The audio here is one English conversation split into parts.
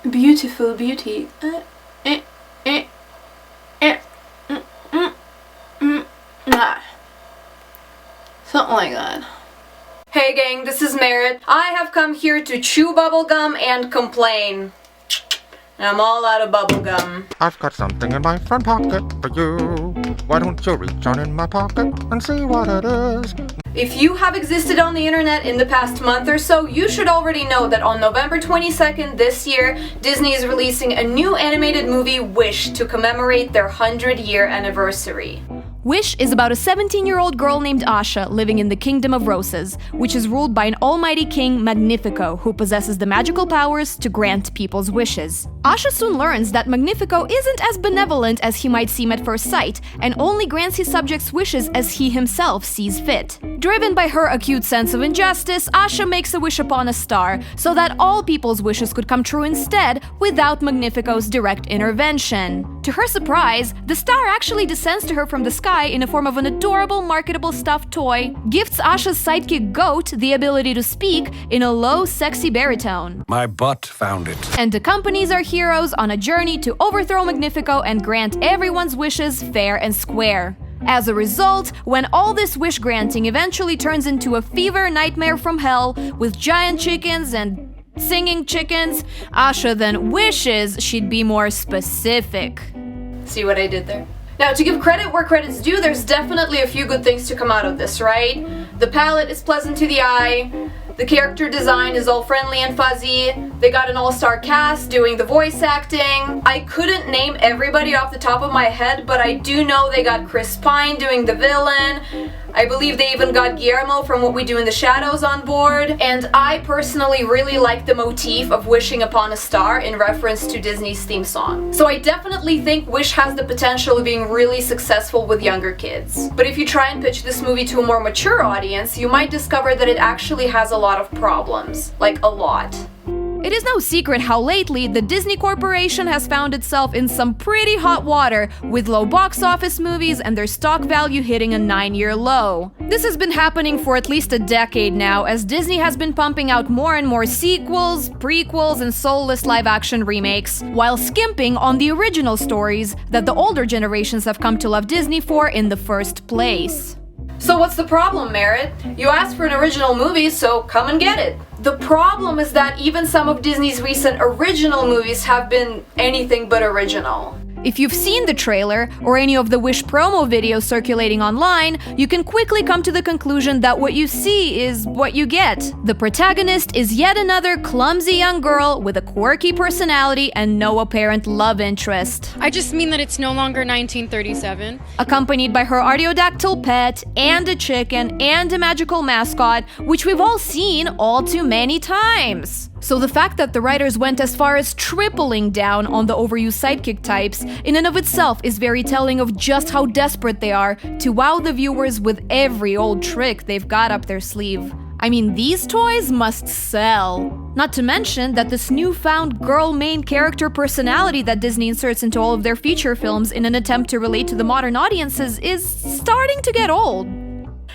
Beautiful beauty. Something like that. Hey gang, this is Merritt. I have come here to chew bubblegum and complain. I'm all out of bubblegum. I've got something in my front pocket for you. Why don't you reach on in my pocket and see what it is? If you have existed on the internet in the past month or so, you should already know that on November 22nd this year, Disney is releasing a new animated movie, Wish, to commemorate their 100-year anniversary. Wish is about a 17-year-old girl named Asha living in the Kingdom of Roses, which is ruled by an almighty king, Magnifico, who possesses the magical powers to grant people's wishes. Asha soon learns that Magnifico isn't as benevolent as he might seem at first sight, and only grants his subjects wishes as he himself sees fit. Driven by her acute sense of injustice, Asha makes a wish upon a star, so that all people's wishes could come true instead, without Magnifico's direct intervention. To her surprise, the star actually descends to her from the sky in the form of an adorable, marketable stuffed toy, gifts Asha's sidekick Goat the ability to speak in a low, sexy baritone. My butt found it. And accompanies our heroes on a journey to overthrow Magnifico and grant everyone's wishes fair and square. As a result, when all this wish-granting eventually turns into a fever nightmare from hell, with giant chickens and singing chickens, Asha then wishes she'd be more specific. See what I did there? Now, to give credit where credit's due, there's definitely a few good things to come out of this, right? The palette is pleasant to the eye, the character design is all friendly and fuzzy, they got an all-star cast doing the voice acting. I couldn't name everybody off the top of my head, but I do know they got Chris Pine doing the villain. I believe they even got Guillermo from What We Do in the Shadows on board, and I personally really like the motif of wishing upon a star in reference to Disney's theme song. So I definitely think Wish has the potential of being really successful with younger kids. But if you try and pitch this movie to a more mature audience, you might discover that it actually has a lot of problems. Like, a lot. It is no secret how lately the Disney Corporation has found itself in some pretty hot water, with low box office movies and their stock value hitting a 9-year low. This has been happening for at least a decade now, as Disney has been pumping out more and more sequels, prequels, and soulless live-action remakes, while skimping on the original stories that the older generations have come to love Disney for in the first place. So what's the problem, Merritt? You asked for an original movie, so come and get it. The problem is that even some of Disney's recent original movies have been anything but original. If you've seen the trailer or any of the Wish promo videos circulating online, you can quickly come to the conclusion that what you see is what you get. The protagonist is yet another clumsy young girl with a quirky personality and no apparent love interest. I just mean that it's no longer 1937. Accompanied by her artiodactyl pet, and a chicken, and a magical mascot, which we've all seen all too many times. So the fact that the writers went as far as tripling down on the overused sidekick types in and of itself is very telling of just how desperate they are to wow the viewers with every old trick they've got up their sleeve. I mean, these toys must sell. Not to mention that this newfound girl main character personality that Disney inserts into all of their feature films in an attempt to relate to the modern audiences is starting to get old.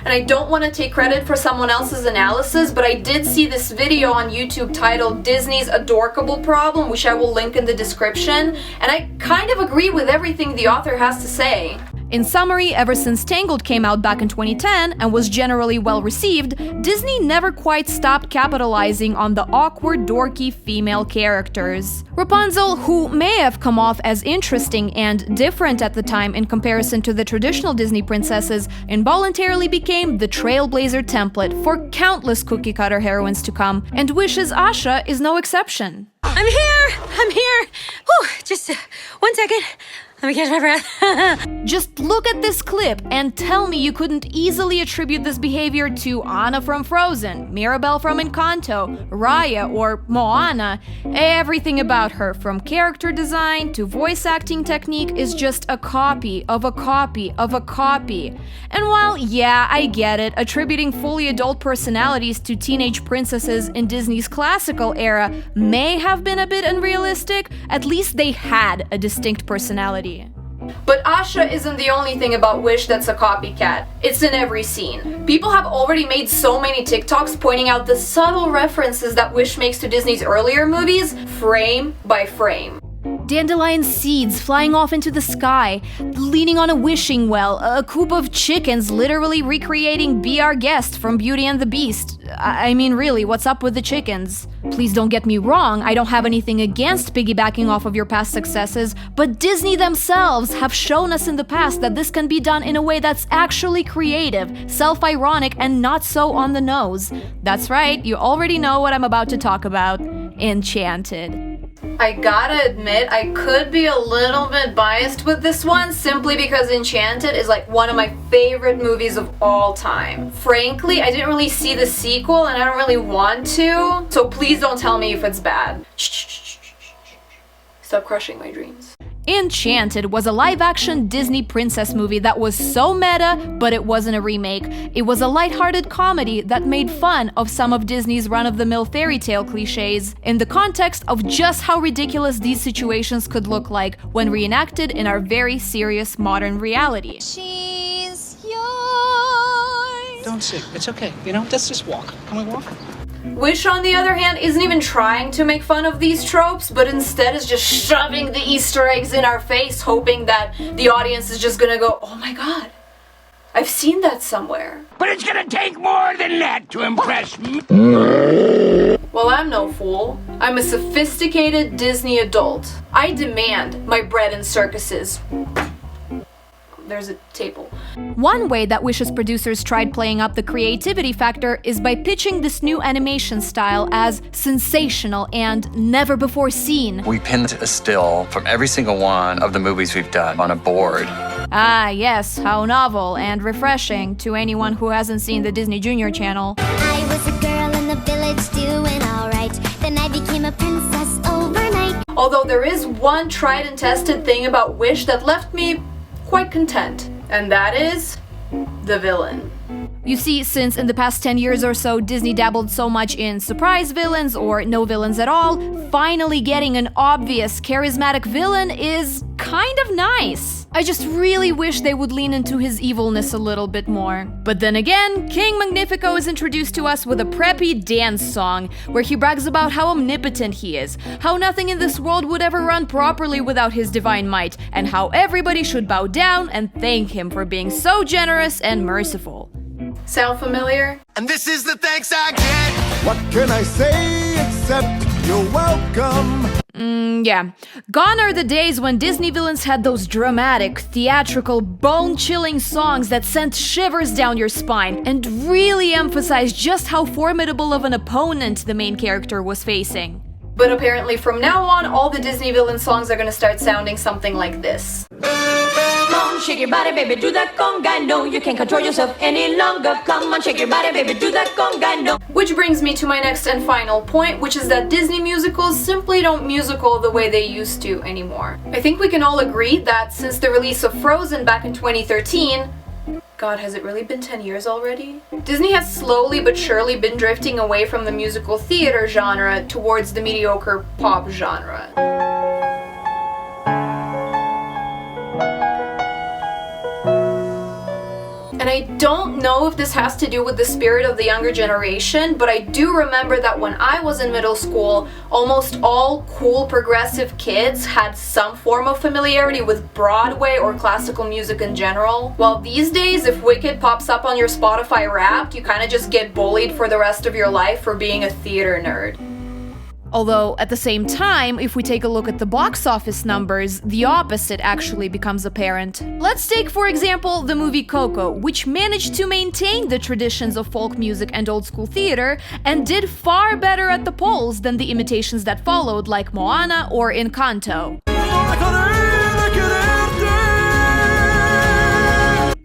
And I don't want to take credit for someone else's analysis, but I did see this video on YouTube titled Disney's Adorkable Problem, which I will link in the description, and I kind of agree with everything the author has to say. In summary, ever since Tangled came out back in 2010 and was generally well received, Disney never quite stopped capitalizing on the awkward, dorky female characters. Rapunzel, who may have come off as interesting and different at the time in comparison to the traditional Disney princesses, involuntarily became the trailblazer template for countless cookie-cutter heroines to come, and Wish's Asha is no exception. I'm here! Whew, just 1 second. Let me catch my breath. Just look at this clip and tell me you couldn't easily attribute this behavior to Anna from Frozen, Mirabelle from Encanto, Raya, or Moana. Everything about her, from character design to voice acting technique, is just a copy of a copy of a copy. And while, yeah, I get it, attributing fully adult personalities to teenage princesses in Disney's classical era may have been a bit unrealistic, at least they had a distinct personality. But Asha isn't the only thing about Wish that's a copycat. It's in every scene. People have already made so many TikToks pointing out the subtle references that Wish makes to Disney's earlier movies, frame by frame. Dandelion seeds flying off into the sky, leaning on a wishing well, a coop of chickens literally recreating Be Our Guest from Beauty and the Beast. I mean, really, what's up with the chickens? Please don't get me wrong, I don't have anything against piggybacking off of your past successes, but Disney themselves have shown us in the past that this can be done in a way that's actually creative, self-ironic, and not so on the nose. That's right, you already know what I'm about to talk about. Enchanted. I gotta admit, I could be a little bit biased with this one simply because Enchanted is like one of my favorite movies of all time. Frankly, I didn't really see the sequel and I don't really want to, so please don't tell me if it's bad. Stop crushing my dreams. Enchanted was a live-action Disney princess movie that was so meta, but it wasn't a remake. It was a lighthearted comedy that made fun of some of Disney's run-of-the-mill fairy tale cliches, in the context of just how ridiculous these situations could look like when reenacted in our very serious modern reality. She's yours. Don't sing. It's okay. Let's just walk. Can we walk? Wish, on the other hand, isn't even trying to make fun of these tropes, but instead is just shoving the Easter eggs in our face, hoping that the audience is just gonna go, oh my god, I've seen that somewhere. But it's gonna take more than that to impress me. Well, I'm no fool. I'm a sophisticated Disney adult. I demand my bread in circuses. There's a table. One way that Wish's producers tried playing up the creativity factor is by pitching this new animation style as sensational and never before seen. We pinned a still from every single one of the movies we've done on a board. Ah, yes, how novel and refreshing to anyone who hasn't seen the Disney Junior channel. I was a girl in the village doing alright. Then I became a princess overnight. Although there is one tried and tested thing about Wish that left me quite content, and that is the villain. You see, since in the past 10 years or so Disney dabbled so much in surprise villains or no villains at all, finally getting an obvious, charismatic villain is kind of nice. I just really wish they would lean into his evilness a little bit more. But then again, King Magnifico is introduced to us with a preppy dance song, where he brags about how omnipotent he is, how nothing in this world would ever run properly without his divine might, and how everybody should bow down and thank him for being so generous and merciful. Sound familiar? And this is the thanks I get. What can I say except you're welcome? Yeah. Gone are the days when Disney villains had those dramatic, theatrical, bone-chilling songs that sent shivers down your spine and really emphasized just how formidable of an opponent the main character was facing. But apparently from now on, all the Disney villain songs are gonna start sounding something like this. Come on, shake your body, baby, do that conga. No, you can't control yourself any longer. Come on, shake your body, baby, do that conga. No. Which brings me to my next and final point, which is that Disney musicals simply don't musical the way they used to anymore. I think we can all agree that since the release of Frozen back in 2013, God, has it really been 10 years already? Disney has slowly but surely been drifting away from the musical theater genre towards the mediocre pop genre. And I don't know if this has to do with the spirit of the younger generation, but I do remember that when I was in middle school, almost all cool progressive kids had some form of familiarity with Broadway or classical music in general. While these days, if Wicked pops up on your Spotify Wrapped, you kind of just get bullied for the rest of your life for being a theater nerd. Although, at the same time, if we take a look at the box office numbers, the opposite actually becomes apparent. Let's take, for example, the movie Coco, which managed to maintain the traditions of folk music and old school theater, and did far better at the polls than the imitations that followed, like Moana or Encanto.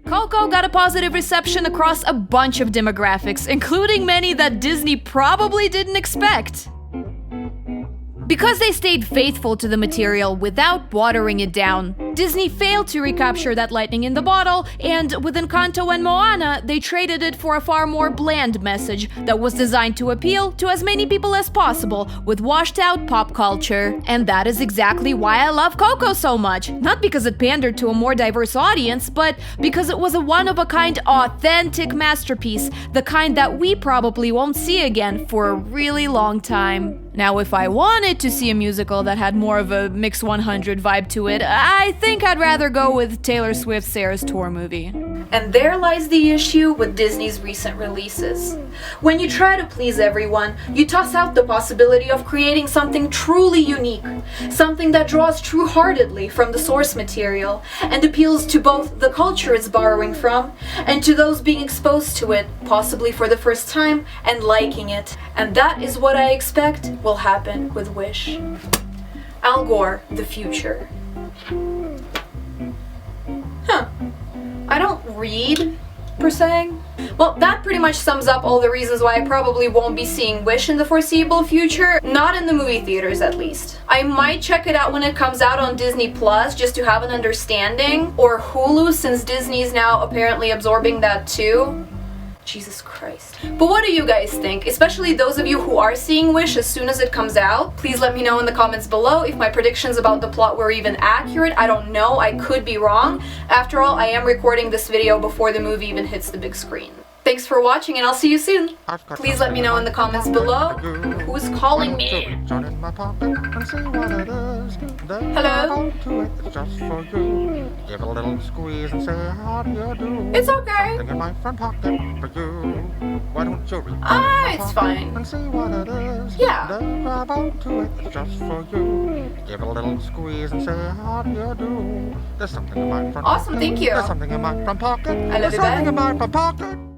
Coco got a positive reception across a bunch of demographics, including many that Disney probably didn't expect. Because they stayed faithful to the material without watering it down, Disney failed to recapture that lightning in the bottle, and with Encanto and Moana, they traded it for a far more bland message that was designed to appeal to as many people as possible with washed-out pop culture. And that is exactly why I love Coco so much. Not because it pandered to a more diverse audience, but because it was a one-of-a-kind, authentic masterpiece, the kind that we probably won't see again for a really long time. Now, if I wanted to see a musical that had more of a Mix 100 vibe to it, I think I'd rather go with Taylor Swift's Eras Tour movie. And there lies the issue with Disney's recent releases. When you try to please everyone, you toss out the possibility of creating something truly unique, something that draws true-heartedly from the source material and appeals to both the culture it's borrowing from and to those being exposed to it, possibly for the first time, and liking it. And that is what I expect will happen with Wish. Al Gore, the future. I don't read, per se. Well, that pretty much sums up all the reasons why I probably won't be seeing Wish in the foreseeable future, not in the movie theaters at least. I might check it out when it comes out on Disney Plus just to have an understanding, or Hulu since Disney's now apparently absorbing that too. Jesus Christ. But what do you guys think? Especially those of you who are seeing Wish as soon as it comes out. Please let me know in the comments below if my predictions about the plot were even accurate. I don't know, I could be wrong. After all, I am recording this video before the movie even hits the big screen. Thanks for watching and I'll see you soon. Please let me know in the comments below who's calling me. Hello? Give it a little squeeze and say how do you do. It's okay. Something in my front pocket for you. Why don't you reach It's fine. and see what it is? Yeah. Then grab onto it, it's just for you. Give it a little squeeze and say how do you do. There's something in my front Awesome, pocket. thank you. There's something in my front pocket. I love There's you, something babe. in my front pocket.